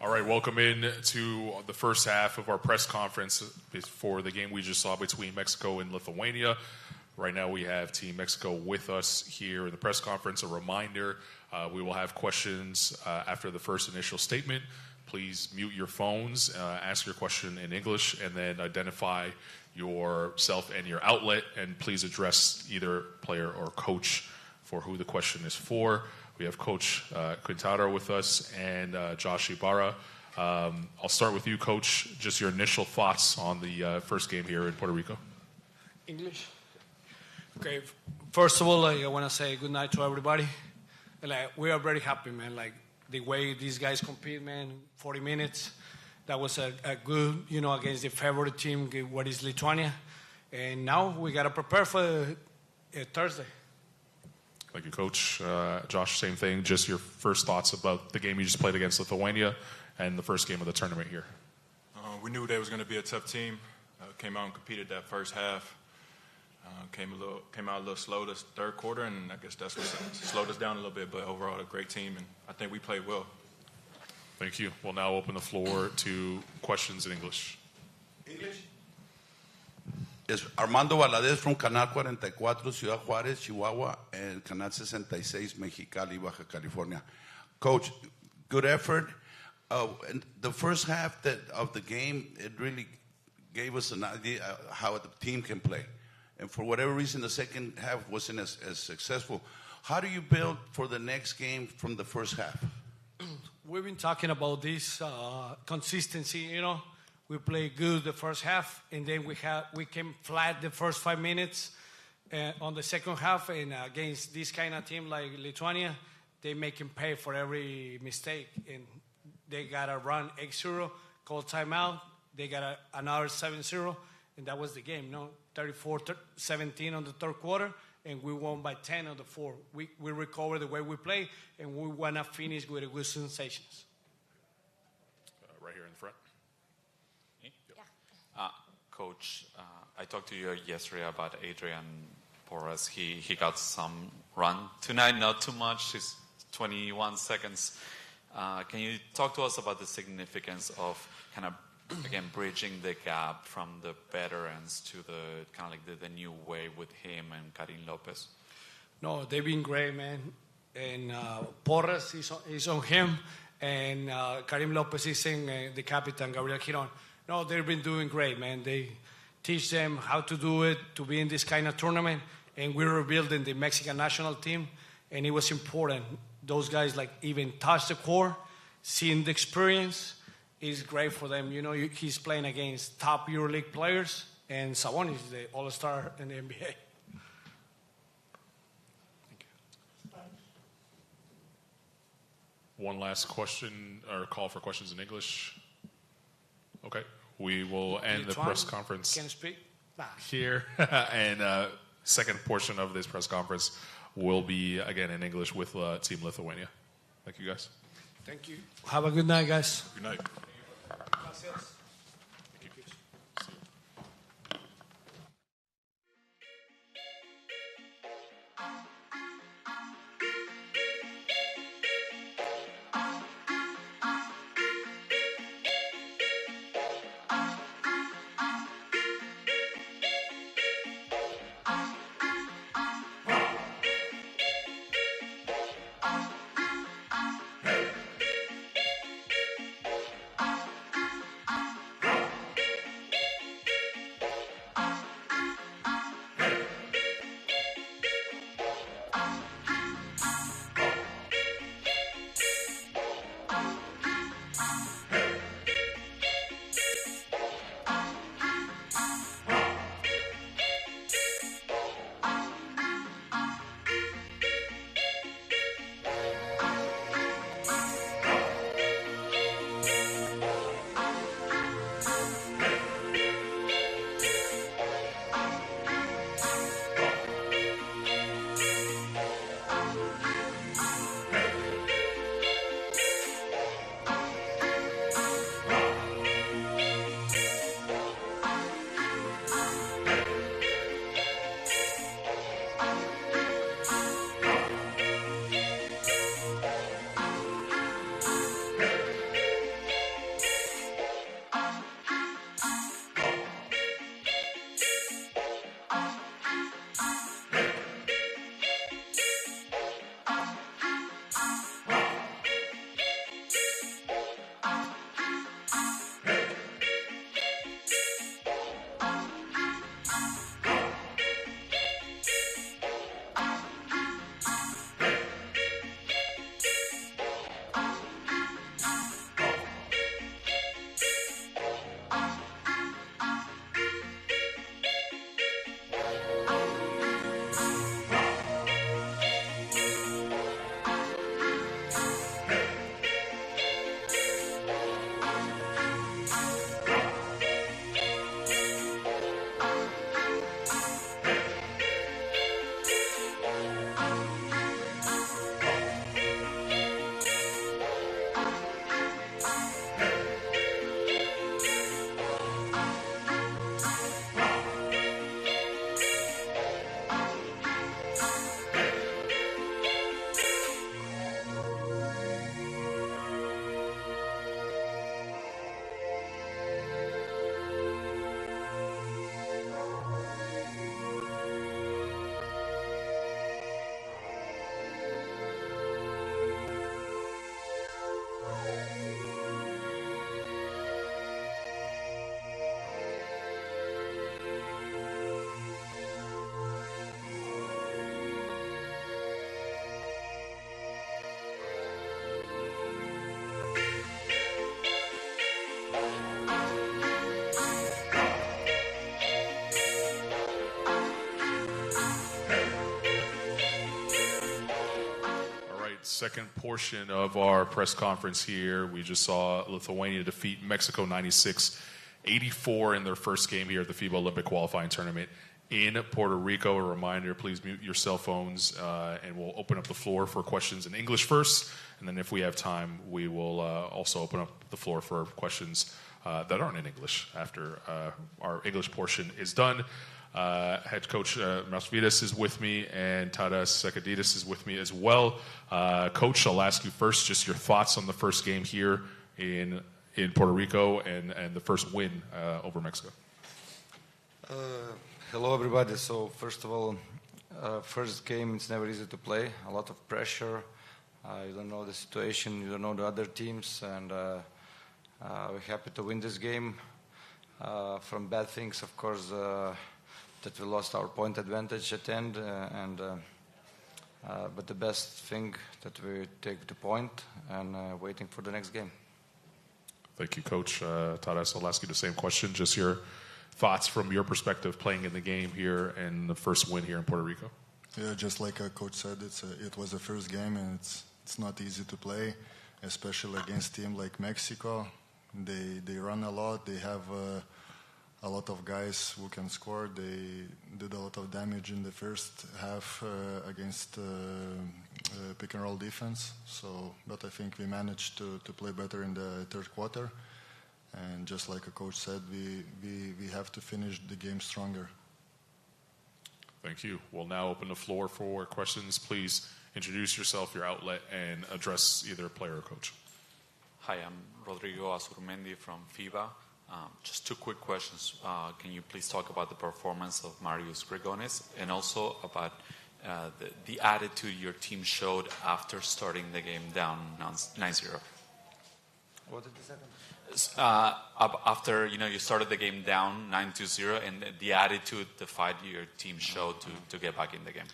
All right, welcome in to the first half of our press conference for the game we just saw between Mexico and Lithuania. Right now we have Team Mexico with us here in the press conference. A reminder, we will have questions after the first initial statement. Please mute your phones, ask your question in English, and then identify yourself and your outlet, and please address either player or coach for who the question is for. We have Coach Quintaro with us and Josh Ibarra. I'll start with you, Coach. Just your initial thoughts on the first game here in Puerto Rico. English? Okay. First of all, I want to say good night to everybody. We are very happy, man. The way these guys compete, man, 40 minutes. That was a good, against the favorite team, what is Lithuania. And now we got to prepare for Thursday. Thank you, Coach. Josh, same thing. Just your first thoughts about the game you just played against Lithuania and the first game of the tournament here. We knew they was going to be a tough team. Came out and competed that first half. Came out a little slow this third quarter, and I guess that's what slowed us down a little bit. But overall, a great team, and I think we played well. Thank you. We'll now open the floor to questions in English. English? Es Armando Valadez from Canal 44, Ciudad Juárez, Chihuahua, and Canal 66, Mexicali, Baja California. Coach, good effort. And the first half of the game, it really gave us an idea how the team can play. And for whatever reason, the second half wasn't as successful. How do you build for the next game from the first half? We've been talking about this consistency, We played good the first half, and then we came flat the first 5 minutes on the second half. And against this kind of team like Lithuania, they make him pay for every mistake. And they got to run 8-0, call timeout. They got another 7-0, and that was the game. 34-17 on the third quarter, and we won by 10 on the fourth. We recovered the way we play, and we want to finish with good sensations. Right here in the front. Coach, I talked to you yesterday about Adrian Porras. He got some run tonight, not too much. It's 21 seconds. Can you talk to us about the significance of kind of, again, bridging the gap from the veterans to the kind of like the new way with him and Karim Lopez? No, they've been great, man. And Porras is on him, and Karim Lopez is in the captain, Gabriel Giron. No, they've been doing great, man. They teach them how to do it, to be in this kind of tournament. And we were building the Mexican national team, and it was important. Those guys even touch the core, seeing the experience is great for them. He's playing against top EuroLeague players, and Sabonis is the all-star in the NBA. Thank you. One last question or call for questions in English. Okay, we will end the press conference here, and second portion of this press conference will be again in English with Team Lithuania. Thank you, guys. Thank you. Have a good night, guys. Good night. Gracias. Second portion of our press conference here. We just saw Lithuania defeat Mexico 96-84 in their first game here at the FIBA Olympic Qualifying Tournament in Puerto Rico. A reminder, please mute your cell phones, and we'll open up the floor for questions in English first. And then if we have time, we will also open up the floor for questions that aren't in English after our English portion is done. Head coach Masvidis is with me, and Tadas Sakadidis is with me as well. Coach, I'll ask you first just your thoughts on the first game here in Puerto Rico and the first win over Mexico. Hello, everybody. So first of all, first game, it's never easy to play. A lot of pressure. You don't know the situation. You don't know the other teams. And we're happy to win this game. From bad things, of course, that we lost our point advantage at the end. But the best thing that we take the point and waiting for the next game. Thank you, Coach. Tadas, I'll ask you the same question. Just your thoughts from your perspective playing in the game here and the first win here in Puerto Rico. Yeah, just like Coach said, it was the first game, and it's not easy to play, especially against a team like Mexico. They run a lot. They have a lot of guys who can score. They did a lot of damage in the first half against pick and roll defense. But I think we managed to play better in the third quarter. And just like a coach said, we have to finish the game stronger. Thank you. We'll now open the floor for questions. Please introduce yourself, your outlet, and address either player or coach. Hi, I'm Rodrigo Azurmendi from FIBA. Just two quick questions. Can you please talk about the performance of Marius Grigonis and also about the attitude your team showed after starting the game down 9-0? What did you say? After you started the game down 9-0, and the attitude, the fight your team showed to get back in the game.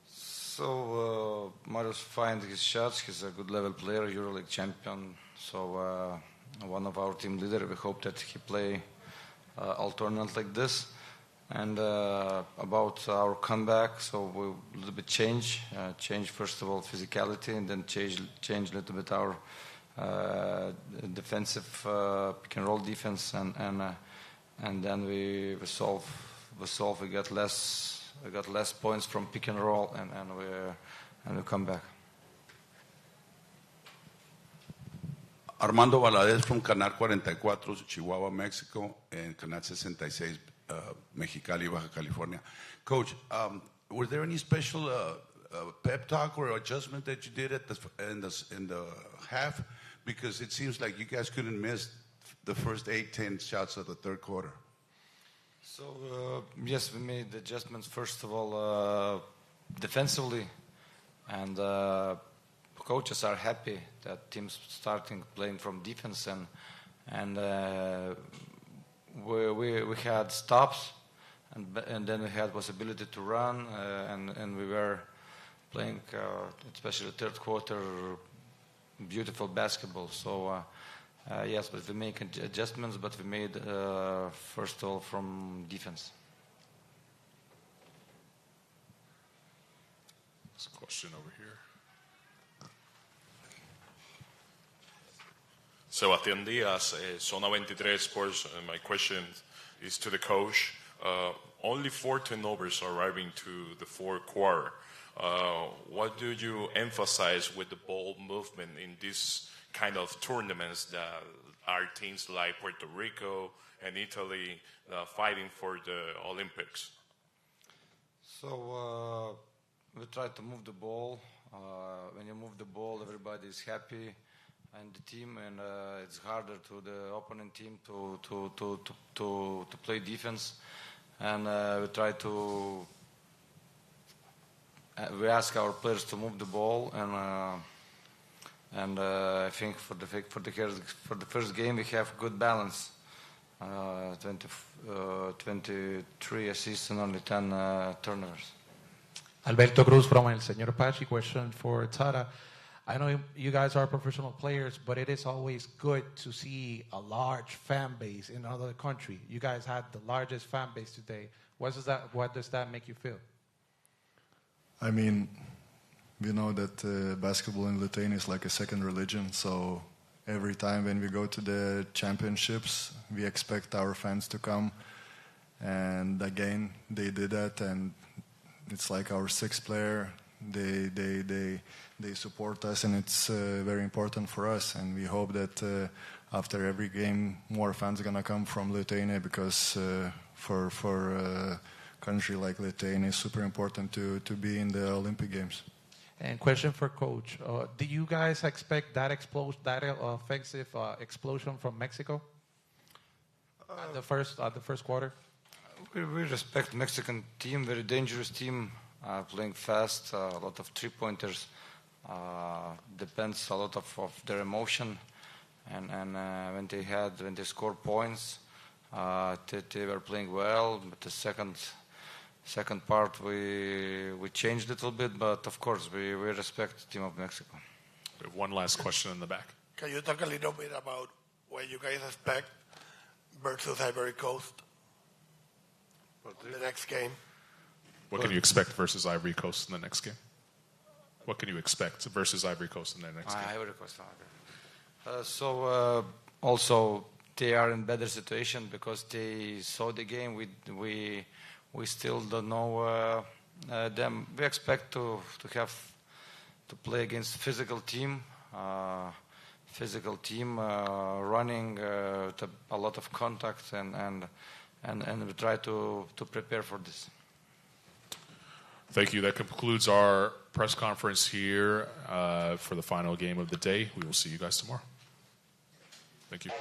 So Marius find his shots. He's a good level player, EuroLeague champion. So one of our team leader. We hope that he play all tournaments like this. And about our comeback, so we a little bit change first of all physicality, and then change a little bit our defensive pick and roll defense, and then we solve. We got less points from pick and roll, and we come back. Armando Valadez from Canal 44, Chihuahua, Mexico, and Canal 66, Mexicali, Baja California. Coach, was there any special pep talk or adjustment that you did in the half? Because it seems like you guys couldn't miss the first 8-10 shots of the third quarter. So yes, we made adjustments first of all defensively, and coaches are happy that teams starting playing from defense, and we had stops, and then we had possibility to run, and we were playing, especially third quarter, beautiful basketball. So yes, but we make adjustments, but we made first of all from defense. There's a question over here. Sebastián Díaz, Zona 23 Sports. My question is to the coach. Only 4 turnovers arriving to the fourth quarter. What do you emphasize with the ball movement in this kind of tournaments that are teams like Puerto Rico and Italy fighting for the Olympics? So we try to move the ball. When you move the ball, everybody is happy, and the team, and it's harder to the opponent team to play defense. And we try to. We ask our players to move the ball, and I think for the first game we have good balance. 23 assists and only 10 turnovers. Alberto Cruz from El Señor Pachi. Question for Tara. I know you guys are professional players, but it is always good to see a large fan base in another country. You guys had the largest fan base today. What does that make you feel? I mean, we know that basketball in Lithuania is like a second religion. So every time when we go to the championships, we expect our fans to come. And again, they did that, and it's like our sixth player. They support us, and it's very important for us. And we hope that after every game, more fans are gonna come from Lithuania, because for a country like Lithuania, it's super important to be in the Olympic Games. And question for Coach: do you guys expect that offensive explosion from Mexico at the first quarter? We respect Mexican team, very dangerous team, playing fast, a lot of three-pointers. Depends a lot of their emotion, and when they score points, they were playing well. But the second part we changed a little bit, but of course we respect the team of Mexico. We have one last question in the back. Can you talk a little bit about what you guys expect versus Ivory Coast in the next game? What can you expect versus Ivory Coast in the next game? What can you expect versus Ivory Coast in the next game? Ivory Coast. Also they are in better situation because they saw the game. We still don't know them. We expect to play against physical team, running a lot of contact, and we try to prepare for this. Thank you. That concludes our press conference here for the final game of the day. We will see you guys tomorrow. Thank you.